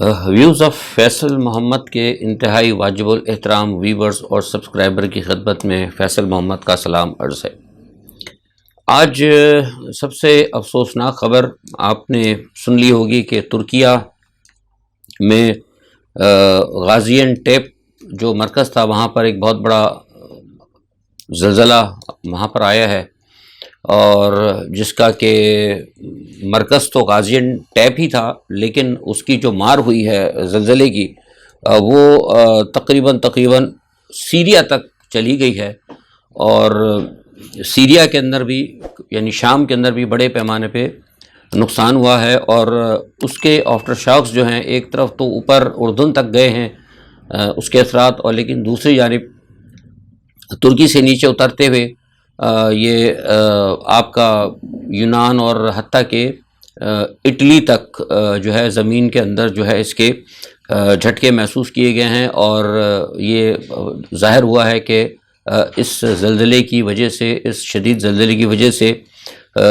Views of Faisal محمد کے انتہائی واجب الاحترام ویورز اور سبسکرائبر کی خدمت میں فیصل محمد کا سلام عرض ہے۔ آج سب سے افسوسناک خبر آپ نے سن لی ہوگی کہ ترکیہ میں غازی ٹیپ جو مرکز تھا وہاں پر ایک بہت بڑا زلزلہ وہاں پر آیا ہے، اور جس کا کہ مرکز تو غازی ٹیپ ہی تھا، لیکن اس کی جو مار ہوئی ہے زلزلے کی وہ تقریباً سیریا تک چلی گئی ہے، اور سیریا کے اندر بھی یعنی شام کے اندر بھی بڑے پیمانے پہ نقصان ہوا ہے، اور اس کے آفٹر شاکس جو ہیں ایک طرف تو اوپر اردن تک گئے ہیں اس کے اثرات، اور لیکن دوسری جانب ترکی سے نیچے اترتے ہوئے یہ آپ کا یونان اور حتیٰ کہ اٹلی تک جو ہے زمین کے اندر جو ہے اس کے جھٹکے محسوس کیے گئے ہیں، اور یہ ظاہر ہوا ہے کہ اس زلزلے کی وجہ سے، اس شدید زلزلے کی وجہ سے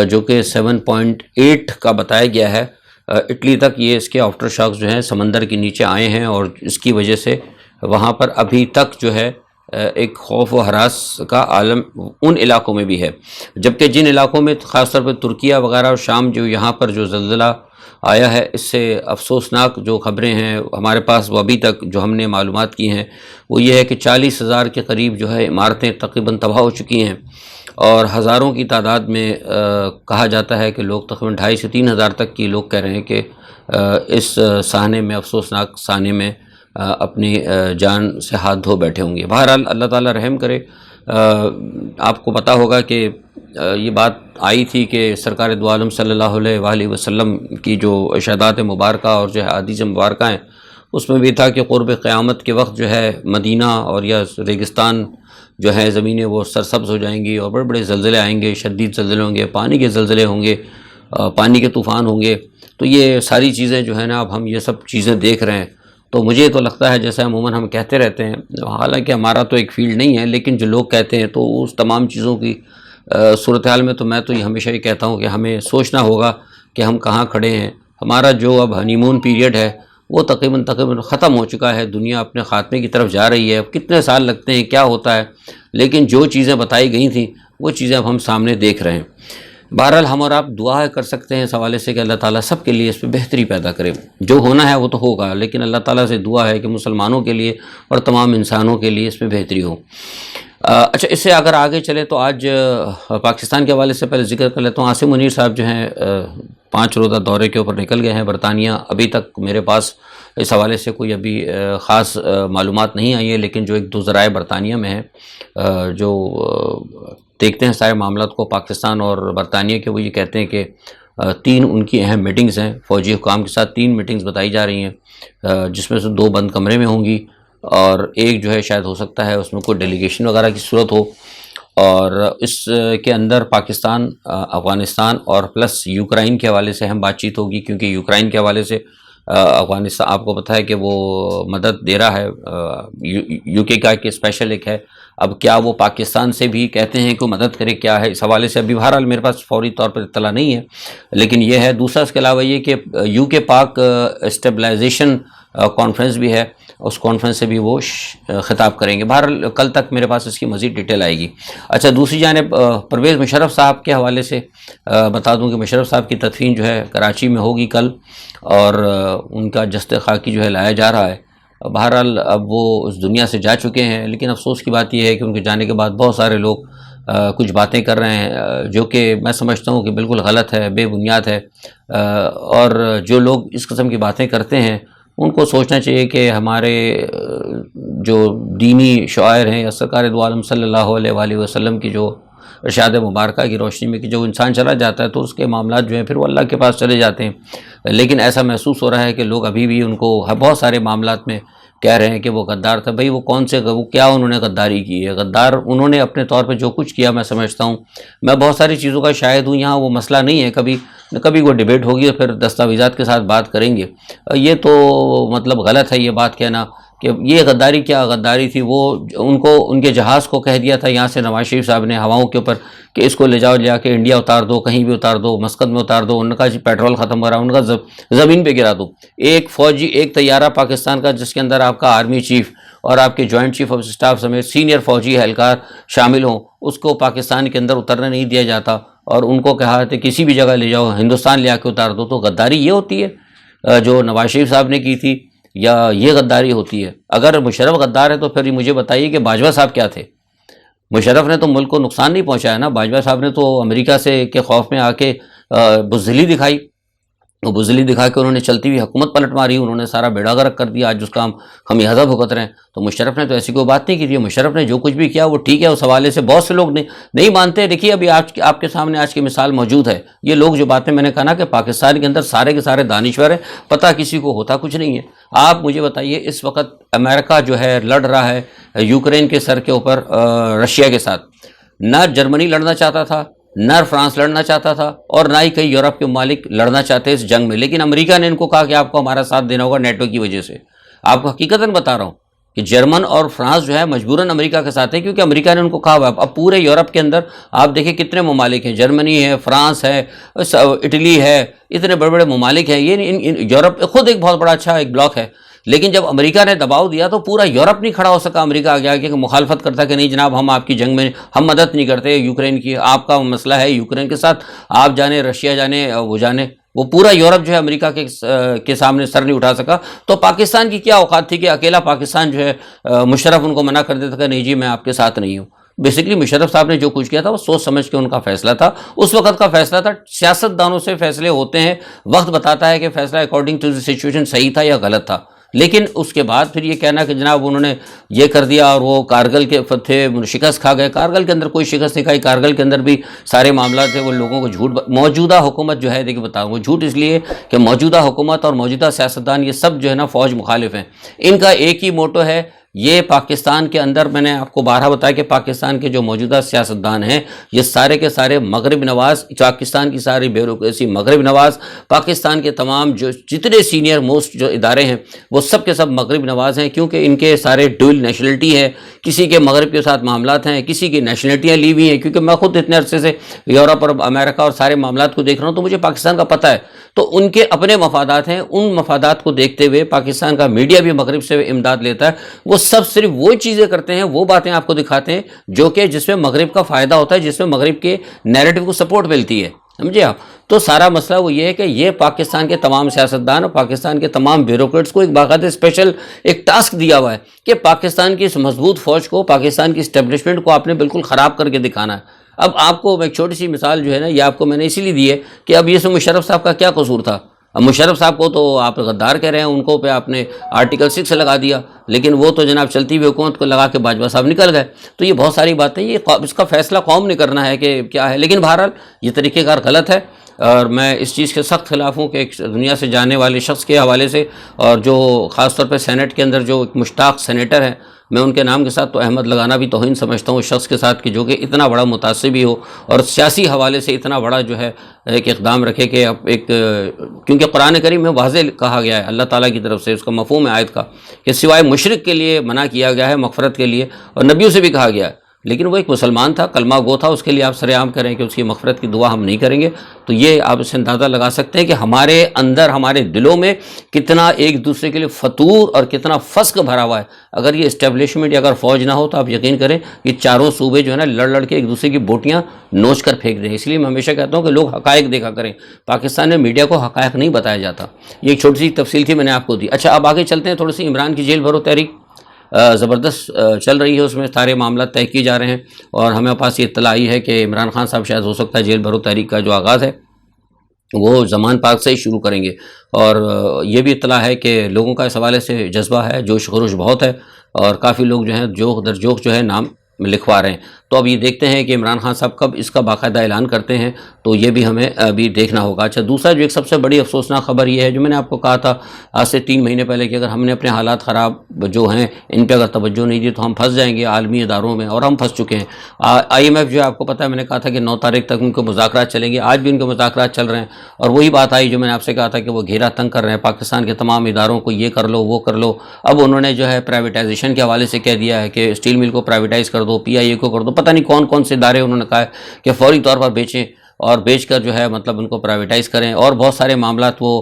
جو کہ 7.8 کا بتایا گیا ہے، اٹلی تک یہ اس کے آفٹر شاکس جو ہیں سمندر کے نیچے آئے ہیں، اور اس کی وجہ سے وہاں پر ابھی تک جو ہے ایک خوف و ہراس کا عالم ان علاقوں میں بھی ہے، جبکہ جن علاقوں میں خاص طور پہ ترکیہ وغیرہ اور شام جو یہاں پر جو زلزلہ آیا ہے، اس سے افسوسناک جو خبریں ہیں ہمارے پاس وہ ابھی تک جو ہم نے معلومات کی ہیں وہ یہ ہے کہ 40,000 کے قریب جو ہے عمارتیں تقریباً تباہ ہو چکی ہیں، اور ہزاروں کی تعداد میں کہا جاتا ہے کہ لوگ تقریباً 2,500 سے 3,000 تک کی لوگ کہہ رہے ہیں کہ اس سانحے میں، افسوسناک سانحے میں اپنی جان سے ہاتھ دھو بیٹھے ہوں گے۔ بہرحال اللہ تعالیٰ رحم کرے۔ آپ کو پتہ ہوگا کہ یہ بات آئی تھی کہ سرکار دو عالم صلی اللہ علیہ وآلہ وسلم کی جو ارشادات مبارکہ اور جو ہے احادیث مبارکہ ہیں، اس میں بھی تھا کہ قرب قیامت کے وقت جو ہے مدینہ اور یا ریگستان جو ہے زمینیں وہ سرسبز ہو جائیں گی، اور بڑے بڑے زلزلے آئیں گے، شدید زلزلے ہوں گے، پانی کے زلزلے ہوں گے، پانی کے طوفان ہوں گے۔ تو یہ ساری چیزیں جو ہے نا، اب ہم یہ سب چیزیں دیکھ رہے ہیں، تو مجھے تو لگتا ہے جیسے عموماً ہم کہتے رہتے ہیں، حالانکہ ہمارا تو ایک فیلڈ نہیں ہے، لیکن جو لوگ کہتے ہیں تو اس تمام چیزوں کی صورتحال میں تو میں تو یہ ہمیشہ یہ کہتا ہوں کہ ہمیں سوچنا ہوگا کہ ہم کہاں کھڑے ہیں۔ ہمارا جو اب ہنی مون پیریڈ ہے وہ تقریباً ختم ہو چکا ہے، دنیا اپنے خاتمے کی طرف جا رہی ہے، اب کتنے سال لگتے ہیں کیا ہوتا ہے، لیکن جو چیزیں بتائی گئی تھیں وہ چیزیں اب ہم سامنے دیکھ رہے ہیں۔ بہرحال ہم اور آپ دعا کر سکتے ہیں اس حوالے سے کہ اللہ تعالیٰ سب کے لیے اس پہ بہتری پیدا کرے، جو ہونا ہے وہ تو ہوگا، لیکن اللہ تعالیٰ سے دعا ہے کہ مسلمانوں کے لیے اور تمام انسانوں کے لیے اس میں بہتری ہو۔ اچھا، اس سے اگر آگے چلے تو آج پاکستان کے حوالے سے پہلے ذکر کر لیتا ہوں۔ عاصم منیر صاحب جو ہیں 5 روزہ دورے کے اوپر نکل گئے ہیں برطانیہ۔ ابھی تک میرے پاس اس حوالے سے کوئی ابھی خاص معلومات نہیں آئی ہے، لیکن جو ایک دو ذرائع برطانیہ میں ہیں جو دیکھتے ہیں سارے معاملات کو پاکستان اور برطانیہ کے، وہ یہ کہتے ہیں کہ 3 ان کی اہم میٹنگز ہیں فوجی حکام کے ساتھ، 3 میٹنگز بتائی جا رہی ہیں، جس میں سے 2 بند کمرے میں ہوں گی، اور ایک جو ہے شاید ہو سکتا ہے اس میں کوئی ڈیلیگیشن وغیرہ کی صورت ہو، اور اس کے اندر پاکستان، افغانستان اور پلس یوکرائن کے حوالے سے اہم بات چیت ہوگی، کیونکہ یوکرائن کے حوالے سے افغانستان آپ کو پتہ ہے کہ وہ مدد دے رہا ہے، یو کے کا ایک اسپیشل ایک ہے، اب کیا وہ پاکستان سے بھی کہتے ہیں کہ مدد کرے، کیا ہے اس حوالے سے ابھی بہرحال میرے پاس فوری طور پر اطلاع نہیں ہے، لیکن یہ ہے۔ دوسرا اس کے علاوہ یہ کہ یو کے پاک اسٹیبلائزیشن کانفرنس بھی ہے، اس کانفرنس سے بھی وہ خطاب کریں گے۔ بہرحال کل تک میرے پاس اس کی مزید ڈیٹیل آئے گی۔ اچھا، دوسری جانب پرویز مشرف صاحب کے حوالے سے بتا دوں کہ مشرف صاحب کی تدفین جو ہے کراچی میں ہوگی کل، اور ان کا جسد خاکی جو ہے لایا جا رہا ہے۔ بہرحال اب وہ اس دنیا سے جا چکے ہیں، لیکن افسوس کی بات یہ ہے کہ ان کے جانے کے بعد بہت سارے لوگ کچھ باتیں کر رہے ہیں جو کہ میں سمجھتا ہوں کہ بالکل غلط ہے، بے بنیاد ہے، اور جو لوگ اس قسم کی باتیں کرتے ہیں ان کو سوچنا چاہیے کہ ہمارے جو دینی شعائر ہیں یا سرکار دو عالم صلی اللہ علیہ وآلہ وسلم کی جو ارشاد مبارکہ کی روشنی میں کہ جو انسان چلا جاتا ہے تو اس کے معاملات جو ہیں پھر وہ اللہ کے پاس چلے جاتے ہیں، لیکن ایسا محسوس ہو رہا ہے کہ لوگ ابھی بھی ان کو بہت سارے معاملات میں کہہ رہے ہیں کہ وہ غدار تھا۔ بھئی وہ کون سے، وہ کیا انہوں نے غداری کی ہے؟ غدار انہوں نے اپنے طور پہ جو کچھ کیا، میں سمجھتا ہوں، میں بہت ساری چیزوں کا شاہد ہوں، یہاں وہ مسئلہ نہیں ہے، کبھی وہ ڈیبیٹ ہوگی اور پھر دستاویزات کے ساتھ بات کریں گے۔ یہ تو مطلب غلط ہے یہ بات کہنا کہ یہ غداری کیا غداری تھی، وہ ان کو ان کے جہاز کو کہہ دیا تھا یہاں سے نواز شریف صاحب نے ہواؤں کے اوپر کہ اس کو لے جاؤ، لے جا کے انڈیا اتار دو، کہیں بھی اتار دو، مسقط میں اتار دو، ان کا پیٹرول ختم ہو رہا ہے، ان کا زمین پہ گرا دو۔ ایک فوجی، ایک طیارہ پاکستان کا جس کے اندر آپ کا آرمی چیف اور آپ کے جوائنٹ چیف آف اسٹاف سمیت سینئر فوجی اہلکار شامل ہوں، اس کو پاکستان کے اندر اترنے نہیں دیا جاتا، اور ان کو کہا کہ کسی بھی جگہ لے جاؤ، ہندوستان لے آ کے اتار دو۔ تو غداری یہ ہوتی ہے جو نواز شریف صاحب نے کی تھی، یا یہ غداری ہوتی ہے؟ اگر مشرف غدار ہے تو پھر مجھے بتائیے کہ باجوہ صاحب کیا تھے؟ مشرف نے تو ملک کو نقصان نہیں پہنچایا نا، باجوہ صاحب نے تو امریکہ سے کے خوف میں آ کے بزدلی دکھائی، وہ بزدلی دکھا کے انہوں نے چلتی ہوئی حکومت پلٹ ماری، انہوں نے سارا بیڑا غرق کر دیا، آج اس کا ہم خمیازہ بھگت رہے ہیں۔ تو مشرف نے تو ایسی کوئی بات نہیں کی تھی، مشرف نے جو کچھ بھی کیا وہ ٹھیک ہے، اس حوالے سے بہت سے لوگ نہیں مانتے۔ دیکھیے ابھی آج آپ کے سامنے آج کی مثال موجود ہے، یہ لوگ جو باتیں میں نے کہا نا کہ پاکستان کے اندر سارے کے سارے دانشور ہیں، پتہ کسی کو ہوتا کچھ نہیں ہے۔ آپ مجھے بتائیے، اس وقت امریکہ جو ہے لڑ رہا ہے یوکرین کے سر کے اوپر رشیا کے ساتھ، نہ جرمنی لڑنا چاہتا تھا، نہ فرانس لڑنا چاہتا تھا، اور نہ ہی کئی یورپ کے ممالک لڑنا چاہتے اس جنگ میں، لیکن امریکہ نے ان کو کہا کہ آپ کو ہمارا ساتھ دینا ہوگا نیٹو کی وجہ سے۔ آپ کو حقیقتاً بتا رہا ہوں کہ جرمن اور فرانس جو ہے مجبوراً امریکہ کے ساتھ ہے، کیونکہ امریکہ نے ان کو کہا ہوا ہے۔ اب پورے یورپ کے اندر آپ دیکھیں کتنے ممالک ہیں، جرمنی ہے، فرانس ہے، اٹلی ہے، اتنے بڑے بڑے ممالک ہیں، یہ یورپ خود ایک بہت بڑا اچھا ایک بلاک ہے، لیکن جب امریکہ نے دباؤ دیا تو پورا یورپ نہیں کھڑا ہو سکا، امریکہ آگے آگے مخالفت کرتا کہ نہیں جناب ہم آپ کی جنگ میں ہم مدد نہیں کرتے یوکرین کی، آپ کا مسئلہ ہے یوکرین کے ساتھ، آپ جانے رشیا جانے وہ جانے، وہ پورا یورپ جو ہے امریکہ کے سامنے سر نہیں اٹھا سکا۔ تو پاکستان کی کیا اوقات تھی کہ اکیلا پاکستان جو ہے مشرف ان کو منع کر دیتا کہ نہیں جی میں آپ کے ساتھ نہیں ہوں۔ بیسکلی مشرف صاحب نے جو کچھ کیا تھا وہ سوچ سمجھ کے ان کا فیصلہ تھا، اس وقت کا فیصلہ تھا۔ سیاست دانوں سے فیصلے ہوتے ہیں، وقت بتاتا ہے کہ فیصلہ اکارڈنگ ٹو دی سچویشن صحیح تھا یا غلط تھا، لیکن اس کے بعد پھر یہ کہنا کہ جناب انہوں نے یہ کر دیا اور وہ کارگل کے تھے شکست کھا گئے، کارگل کے اندر کوئی شکست نہیں کھائی، کارگل کے اندر بھی سارے معاملات تھے، وہ لوگوں کو جھوٹ موجودہ حکومت جو ہے دیکھیں بتاؤں وہ جھوٹ اس لیے کہ موجودہ حکومت اور موجودہ سیاستدان یہ سب جو ہے نا فوج مخالف ہیں، ان کا ایک ہی موٹو ہے، یہ پاکستان کے اندر میں نے آپ کو بارہا بتایا کہ پاکستان کے جو موجودہ سیاستدان ہیں یہ سارے کے سارے مغرب نواز، پاکستان کی ساری بیوروکریسی مغرب نواز، پاکستان کے تمام جو جتنے سینئر موسٹ جو ادارے ہیں وہ سب کے سب مغرب نواز ہیں، کیونکہ ان کے سارے ڈوئل نیشنلٹی ہے، کسی کے مغرب کے ساتھ معاملات ہیں، کسی کی نیشنلٹیاں لی ہوئی ہیں، کیونکہ میں خود اتنے عرصے سے یورپ اور امریکہ اور سارے معاملات کو دیکھ رہا ہوں تو مجھے پاکستان کا پتہ ہے، تو ان کے اپنے مفادات ہیں، ان مفادات کو دیکھتے ہوئے پاکستان کا میڈیا بھی مغرب سے امداد لیتا ہے، وہ سب صرف وہ چیزیں کرتے ہیں، وہ باتیں آپ کو دکھاتے ہیں جو کہ جس میں مغرب کا فائدہ ہوتا ہے، جس میں مغرب کے نیریٹو کو سپورٹ ملتی ہے، سمجھے آپ؟ تو سارا مسئلہ وہ یہ ہے کہ یہ پاکستان کے تمام سیاستدان اور پاکستان کے تمام بیوروکریٹس کو ایک باقاعدہ اسپیشل ایک ٹاسک دیا ہوا ہے کہ پاکستان کی اس مضبوط فوج کو، پاکستان کی اسٹیبلشمنٹ کو آپ نے بالکل خراب کر کے دکھانا ہے۔ اب آپ کو ایک چھوٹی سی مثال جو ہے نا یہ آپ کو میں نے اسی لیے دی ہے کہ اب یہ مشرف صاحب کا کیا قصور تھا؟ اب مشرف صاحب کو تو آپ غدار کہہ رہے ہیں، ان کو پہ آپ نے آرٹیکل 6 لگا دیا، لیکن وہ تو جناب چلتی ہوئی حکومت کو لگا کے باجوہ صاحب نکل گئے۔ تو یہ بہت ساری باتیں، یہ اس کا فیصلہ قوم نے کرنا ہے کہ کیا ہے، لیکن بہرحال یہ طریقہ کار غلط ہے، اور میں اس چیز کے سخت خلاف ہوں کہ ایک دنیا سے جانے والے شخص کے حوالے سے، اور جو خاص طور پہ سینٹ کے اندر جو ایک مشتاق سینیٹر ہیں، میں ان کے نام کے ساتھ تو احمد لگانا بھی توہین سمجھتا ہوں اس شخص کے ساتھ کہ جو کہ اتنا بڑا متعصب بھی ہو اور سیاسی حوالے سے اتنا بڑا جو ہے ایک اقدام رکھے کہ اب ایک، کیونکہ قرآن کریم میں واضح کہا گیا ہے اللہ تعالیٰ کی طرف سے، اس کا مفہوم ہے آیت کا کہ سوائے مشرک کے لیے منع کیا گیا ہے مغفرت کے لیے، اور نبیوں سے بھی کہا گیا ہے، لیکن وہ ایک مسلمان تھا، کلمہ گو تھا، اس کے لیے آپ سر عام کریں کہ اس کی مغفرت کی دعا ہم نہیں کریں گے۔ تو یہ آپ اس سے اندازہ لگا سکتے ہیں کہ ہمارے اندر، ہمارے دلوں میں کتنا ایک دوسرے کے لیے فتور اور کتنا فسق بھرا ہوا ہے۔ اگر یہ اسٹیبلشمنٹ یا اگر فوج نہ ہو تو آپ یقین کریں یہ چاروں صوبے جو ہے نا لڑ کے ایک دوسرے کی بوٹیاں نوچ کر پھینک دیں۔ اس لیے میں ہمیشہ کہتا ہوں کہ لوگ حقائق دیکھا کریں، پاکستان میں میڈیا کو حقائق نہیں بتایا جاتا۔ یہ ایک چھوٹی سی تفصیل تھی میں نے آپ کو دی۔ اچھا اب آگے چلتے ہیں، تھوڑی سی عمران کی جیل بھرو تحریک زبردست چل رہی ہے، اس میں سارے معاملات طے کیے جا رہے ہیں، اور ہمیں پاس یہ اطلاع آئی ہے کہ عمران خان صاحب شاید ہو سکتا ہے جیل بھرو تحریک کا جو آغاز ہے وہ زمان پاک سے ہی شروع کریں گے، اور یہ بھی اطلاع ہے کہ لوگوں کا اس حوالے سے جذبہ ہے، جوش خروش بہت ہے، اور کافی لوگ جو ہیں جوخ در جوخ جو ہے نام لکھوا رہے ہیں۔ تو اب یہ دیکھتے ہیں کہ عمران خان صاحب کب اس کا باقاعدہ اعلان کرتے ہیں، تو یہ بھی ہمیں ابھی دیکھنا ہوگا۔ اچھا، دوسرا جو ایک سب سے بڑی افسوسناک خبر یہ ہے جو میں نے آپ کو کہا تھا آج سے 3 مہینے پہلے کہ اگر ہم نے اپنے حالات خراب جو ہیں ان پہ اگر توجہ نہیں دی تو ہم پھنس جائیں گے عالمی اداروں میں، اور ہم پھنس چکے ہیں۔ IMF جو ہے آپ کو پتہ ہے، میں نے کہا تھا کہ 9 تاریخ تک ان کے مذاکرات چلیں گے، آج بھی ان کے مذاکرات چل رہے ہیں، اور وہی بات آئی جو میں نے آپ سے کہا تھا کہ وہ گھیرا تنگ کر رہے ہیں پاکستان کے تمام اداروں کو، یہ کر لو وہ کر لو۔ اب انہوں نے جو ہے پرائیویٹائزیشن کے حوالے سے کہہ دیا ہے کہ اسٹیل مل کو پرائیویٹائز کر دو، PIA کو کر دو، پتہ نہیں کون کون سے ادارے انہوں نے کہا ہے کہ فوری طور پر بیچیں اور بیچ کر جو ہے مطلب ان کو پرائیویٹائز کریں، اور بہت سارے معاملات وہ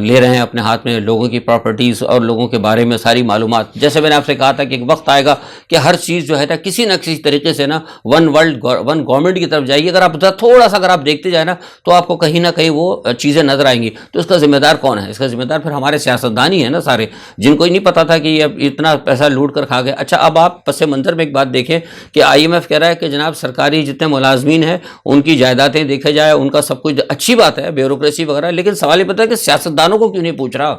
لے رہے ہیں اپنے ہاتھ میں، لوگوں کی پراپرٹیز اور لوگوں کے بارے میں ساری معلومات۔ جیسے میں نے آپ سے کہا تھا کہ ایک وقت آئے گا کہ ہر چیز جو ہے نا کسی نہ کسی طریقے سے نا ون ورلڈ ون گورنمنٹ کی طرف جائے گی۔ اگر آپ تھوڑا سا اگر آپ دیکھتے جائیں نا تو آپ کو کہیں نہ کہیں وہ چیزیں نظر آئیں گی۔ تو اس کا ذمہ دار کون ہے؟ اس کا ذمہ دار پھر ہمارے سیاستدان ہی ہیں نا سارے، جن کو ہی نہیں پتا تھا کہ یہ اتنا پیسہ لوٹ کر کھا گئے۔ اچھا، اب آپ پس منظر میں ایک بات دیکھیں کہ IMF کہہ رہا ہے کہ جناب سرکاری جتنے ملازمین ہیں ان کی جائیدادیں دیکھے جائے، ان کا سب کچھ اچھی بات ہے، بیوروکریسی وغیرہ، لیکن سوال یہ پتہ ہے کہ سیاستدانوں کو کیوں نہیں پوچھ رہا؟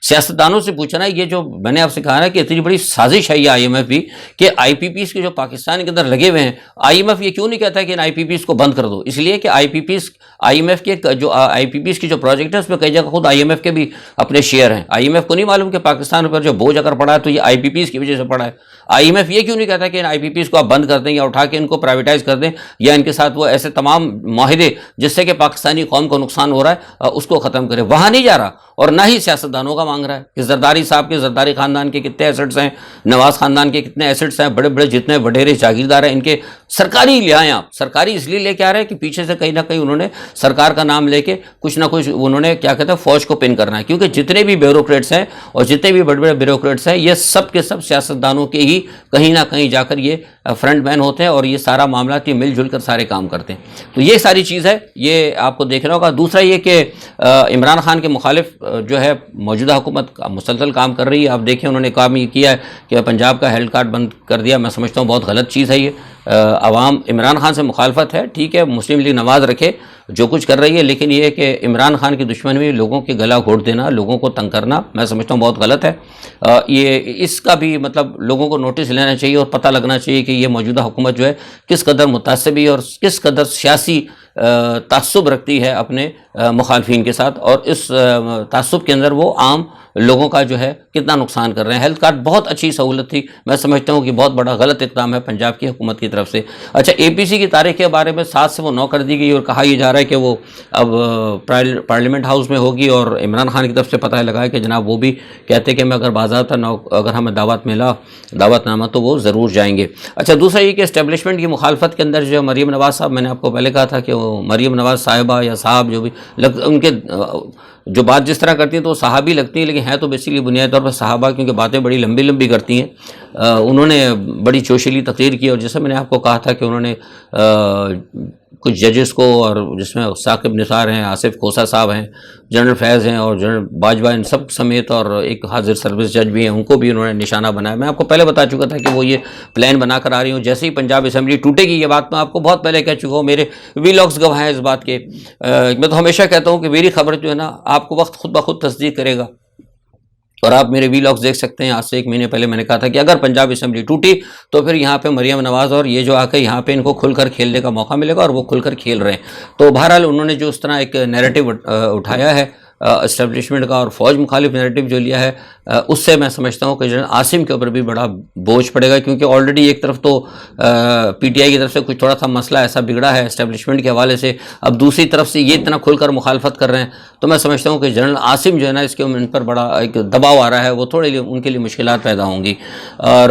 سیاستدانوں سے پوچھنا ہے۔ یہ جو میں نے آپ سے کہا نا کہ اتنی بڑی سازش ہے یہ IMF بھی کہ IPPs کے جو پاکستان کے اندر لگے ہوئے ہیں، IMF یہ کیوں نہیں کہتا ہے کہ ان IPPs کو بند کر دو؟ اس لیے کہ IMF کے جو IPPs کی جو پروجیکٹ ہے اس میں کئی جگہ خود IMF کے بھی اپنے شیئر ہیں۔ IMF کو نہیں معلوم کہ پاکستان پر جو بوجھ اگر پڑا ہے تو یہ IPPs کی وجہ سے پڑا ہے۔ IMF یہ کیوں نہیں کہتا کہ ان IPPs کو آپ بند کر دیں یا اٹھا کے ان کو پرائیویٹائز کر دیں، یا ان کے ساتھ وہ ایسے تمام معاہدے جس سے کہ پاکستانی قوم کو نقصان ہو رہا ہے اس کو ختم کرے؟ وہاں نہیں جا رہا، اور نہ ہی سیاستدانوں کا مانگ رہا ہے کہ زرداری صاحب کے، زرداری خاندان کے کتنے ایسٹس ہیں، نواز خاندان کے کتنے ایسٹس ہیں، بڑے بڑے جتنے وڈیرے جاگیردار ہیں، ان کے سرکاری لے آئیں آپ۔ سرکاری اس لیے لے کے آ رہے ہیں کہ پیچھے سے کہیں نہ کہیں انہوں نے سرکار کا نام لے کے کچھ نہ کچھ انہوں نے کیا کہتے ہیں فوج کو پن کرنا ہے، کیونکہ جتنے بھی بیوروکریٹس ہیں اور جتنے بھی بڑے بڑے بیوروکریٹس ہیں یہ سب کے سب سیاستدانوں کے ہی کہیں نہ کہیں جا کر یہ فرنٹ مین ہوتے ہیں، اور یہ سارا معاملات یہ مل جل کر سارے کام کرتے ہیں۔ تو یہ ساری چیز ہے، یہ آپ کو دیکھنا ہوگا۔ دوسرا یہ کہ عمران خان کے مخالف جو ہے موجودہ حکومت مسلسل کام کر رہی ہے۔ آپ دیکھیں انہوں نے کام یہ کیا ہے کہ پنجاب کا ہیلتھ کارڈ بند کر دیا۔ میں سمجھتا ہوں بہت غلط چیز ہے یہ۔ عوام عمران خان سے مخالفت ہے، ٹھیک ہے، مسلم لیگ نماز رکھے جو کچھ کر رہی ہے، لیکن یہ کہ عمران خان کی دشمنی میں لوگوں کے گلا گھونٹ دینا، لوگوں کو تنگ کرنا، میں سمجھتا ہوں بہت غلط ہے۔ یہ اس کا بھی مطلب لوگوں کو نوٹس لینا چاہیے اور پتہ لگنا چاہیے کہ یہ موجودہ حکومت جو ہے کس قدر متعصبی اور کس قدر سیاسی تعصب رکھتی ہے اپنے مخالفین کے ساتھ، اور اس تعصب کے اندر وہ عام لوگوں کا جو ہے کتنا نقصان کر رہے ہیں۔ ہیلتھ کارڈ بہت اچھی سہولت تھی، میں سمجھتا ہوں کہ بہت بڑا غلط اقدام ہے پنجاب کی حکومت کی طرف سے۔ اچھا، APC کی تاریخ کے بارے میں 7 سے وہ 9 کر دی گئی، اور کہا یہ جا رہا ہے کہ وہ اب پارلیمنٹ ہاؤس میں ہوگی، اور عمران خان کی طرف سے پتہ لگا ہے کہ جناب وہ بھی کہتے کہ میں اگر باضابطہ اگر ہمیں دعوت ملا، دعوت نامہ، تو وہ ضرور جائیں گے۔ اچھا، دوسرا یہ کہ اسٹیبلشمنٹ کی مخالفت کے اندر جو مریم نواز صاحب، میں نے آپ کو پہلے کہا تھا کہ وہ مریم نواز صاحبہ یا صاحب جو بھی ان کے جو بات جس طرح کرتی ہیں تو وہ صحابی لگتی ہیں، لیکن ہیں تو بیسیکلی بنیادی طور پر صحابہ، کیونکہ باتیں بڑی لمبی لمبی کرتی ہیں۔ انہوں نے بڑی جوشیلی تقریر کی، اور جیسے میں نے آپ کو کہا تھا کہ انہوں نے کچھ ججز کو، اور جس میں ثاقب نثار ہیں، آصف کھوسہ صاحب ہیں، جنرل فیض ہیں اور جنرل باجوہ، ان سب سمیت، اور ایک حاضر سروس جج بھی ہیں، ان کو بھی انہوں نے نشانہ بنایا۔ میں آپ کو پہلے بتا چکا تھا کہ وہ یہ پلان بنا کر آ رہی ہوں، جیسے ہی پنجاب اسمبلی ٹوٹے گی، یہ بات میں آپ کو بہت پہلے کہہ چکا ہوں، میرے ویلاگز گواہ ہیں اس بات کے۔ میں تو ہمیشہ کہتا ہوں کہ میری خبر جو ہے نا آپ کو وقت خود بخود تصدیق کرے گا، اور آپ میرے ویلاگز دیکھ سکتے ہیں۔ آج سے 1 مہینے پہلے میں نے کہا تھا کہ اگر پنجاب اسمبلی ٹوٹی تو پھر یہاں پہ مریم نواز اور یہ جو آ کے یہاں پہ ان کو کھل کر کھیلنے کا موقع ملے گا، اور وہ کھل کر کھیل رہے ہیں۔ تو بہرحال انہوں نے جو اس طرح ایک نیریٹو اٹھایا ہے اسٹیبلشمنٹ کا، اور فوج مخالف نیریٹو جو لیا ہے، اس سے میں سمجھتا ہوں کہ جنرل عاصم کے اوپر بھی بڑا بوجھ پڑے گا، کیونکہ آلریڈی ایک طرف تو PTI کی طرف سے کچھ تھوڑا سا مسئلہ ایسا بگڑا ہے اسٹیبلشمنٹ کے حوالے سے، اب دوسری طرف سے یہ اتنا کھل کر مخالفت کر رہے ہیں، تو میں سمجھتا ہوں کہ جنرل عاصم جو ہے نا اس کے ان پر بڑا ایک دباؤ آ رہا ہے، وہ تھوڑے ان کے لیے مشکلات پیدا ہوں گی، اور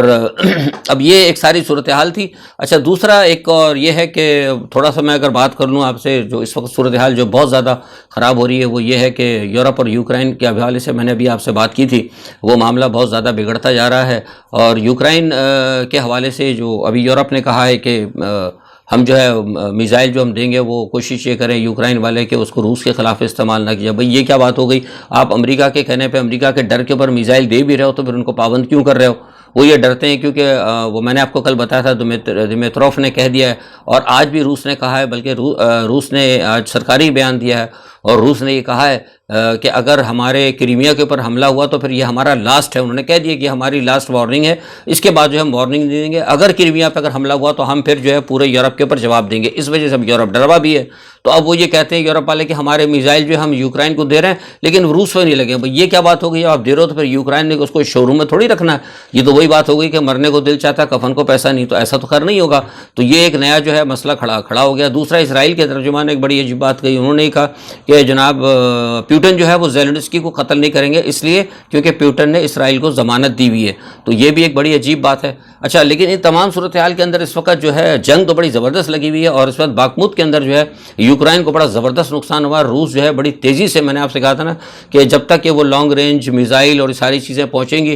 اب یہ ایک ساری صورتحال تھی۔ اچھا، دوسرا ایک اور یہ ہے کہ تھوڑا سا میں اگر بات کر لوں آپ سے، جو اس وقت صورتحال جو بہت زیادہ خراب ہو رہی ہے وہ یہ ہے کہ یورپ اور یوکرائن کے حوالے سے میں نے ابھی آپ سے بات کی تھی، وہ معاملہ بہت زیادہ بگڑتا جا رہا ہے، اور یوکرائن کے حوالے سے جو ابھی یورپ نے کہا ہے کہ ہم جو ہے میزائل جو ہم دیں گے وہ کوشش یہ کریں یوکرائن والے کہ اس کو روس کے خلاف استعمال نہ کیا۔ بھئی یہ کیا بات ہو گئی؟ آپ امریکہ کے کہنے پہ، امریکہ کے ڈر کے اوپر میزائل دے بھی رہے ہو تو پھر ان کو پابند کیوں کر رہے ہو؟ وہ یہ ڈرتے ہیں کیونکہ وہ میں نے آپ کو کل بتایا تھا، دمیتروف نے کہہ دیا ہے، اور آج بھی روس نے کہا ہے، بلکہ روس نے آج سرکاری بیان دیا ہے، اور روس نے یہ کہا ہے کہ اگر ہمارے کریمیا کے اوپر حملہ ہوا تو پھر یہ ہمارا لاسٹ ہے. انہوں نے کہہ دیا کہ ہماری لاسٹ وارننگ ہے, اس کے بعد جو ہے ہم وارننگ نہیں دیں گے. اگر کریمیا پہ اگر حملہ ہوا تو ہم پھر جو ہے پورے یورپ کے اوپر جواب دیں گے. اس وجہ سے اب یورپ ڈرا بھی ہے. تو اب وہ یہ کہتے ہیں یورپ والے کہ ہمارے میزائل جو ہم یوکرائن کو دے رہے ہیں لیکن روس پہ نہیں لگے. بھائی یہ کیا بات ہو گئی؟ آپ دے رہے ہو تو پھر یوکرائن نے اس کو شو روم میں تھوڑی رکھنا ہے. یہ تو وہی بات ہو گئی کہ مرنے کو دل چاہتا ہے کفن کو پیسہ نہیں, تو ایسا تو خیر نہیں ہوگا. تو یہ ایک نیا جو ہے مسئلہ کھڑا ہو گیا. دوسرا اسرائیل کے ترجمان نے ایک بڑی عجیب بات کہی. انہوں نے کہا کہ جناب پیوٹن جو ہے وہ زیلنسکی کو قتل نہیں کریں گے اس لیے کیونکہ پیوٹن نے اسرائیل کو ضمانت دی ہوئی ہے. تو یہ بھی ایک بڑی عجیب بات ہے. اچھا, لیکن ان تمام صورتحال کے اندر اس وقت جو ہے جنگ تو بڑی زبردست لگی ہوئی ہے, اور اس وقت باخمود کے اندر جو ہے یوکرائن کو بڑا زبردست نقصان ہوا. روس جو ہے بڑی تیزی سے, میں نے آپ سے کہا تھا نا کہ جب تک کہ وہ لانگ رینج میزائل اور ساری چیزیں پہنچیں گی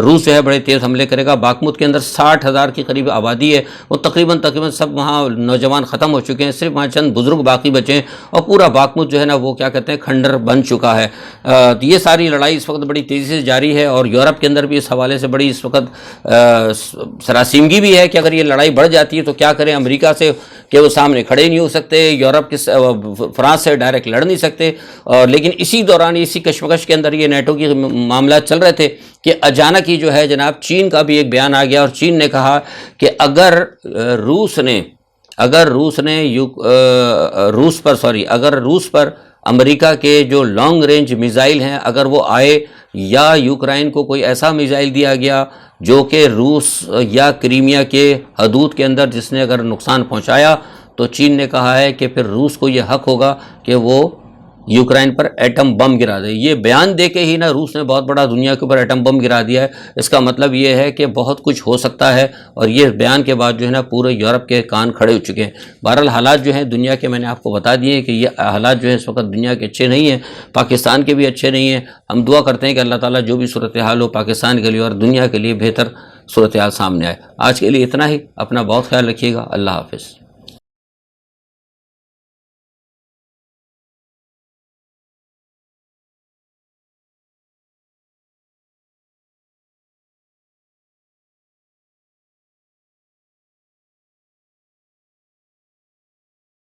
روس جو ہے بڑے تیز حملے کرے گا. باخمود کے اندر 60,000 کی قریب آبادی ہے, وہ تقریباً سب وہاں نوجوان ختم ہو چکے ہیں, صرف وہاں چند بزرگ باقی بچے ہیں, اور پورا باخمود جو ہے نا وہ کیا کہتے ہیں کھنڈر بن چکا ہے. یہ ساری لڑائی اس وقت بڑی تیزی سے جاری ہے, اور یورپ کے اندر بھی اس حوالے سے بڑی اس وقت سراسیمگی بھی ہے کہ اگر یہ لڑائی بڑھ جاتی ہے تو کیا کریں. امریکہ سے کہ وہ سامنے کھڑے نہیں ہو سکتے, یورپ کے فرانس سے ڈائریکٹ لڑ نہیں سکتے. اور لیکن اسی دوران اسی کشمکش کے اندر یہ نیٹو کی معاملات چل رہے تھے کہ اچانک ہی جو ہے جناب چین کا بھی ایک بیان آ گیا, اور چین نے کہا کہ اگر روس پر امریکہ کے جو لانگ رینج میزائل ہیں اگر وہ آئے, یا یوکرائن کو کوئی ایسا میزائل دیا گیا جو کہ روس یا کریمیا کے حدود کے اندر جس نے اگر نقصان پہنچایا, تو چین نے کہا ہے کہ پھر روس کو یہ حق ہوگا کہ وہ یوکرائن پر ایٹم بم گرا دے. یہ بیان دے کے ہی نا روس نے بہت بڑا دنیا کے اوپر ایٹم بم گرا دیا ہے. اس کا مطلب یہ ہے کہ بہت کچھ ہو سکتا ہے, اور یہ بیان کے بعد جو ہے نا پورے یورپ کے کان کھڑے ہو چکے ہیں. بہرحال حالات جو ہیں دنیا کے میں نے آپ کو بتا دیے کہ یہ حالات جو ہے اس وقت دنیا کے اچھے نہیں ہیں, پاکستان کے بھی اچھے نہیں ہیں. ہم دعا کرتے ہیں کہ اللہ تعالیٰ جو بھی صورتحال ہو پاکستان کے لیے اور دنیا کے لیے بہتر صورتحال سامنے آئے. آج کے لیے اتنا ہی. اپنا بہت خیال رکھیے گا. اللہ حافظ.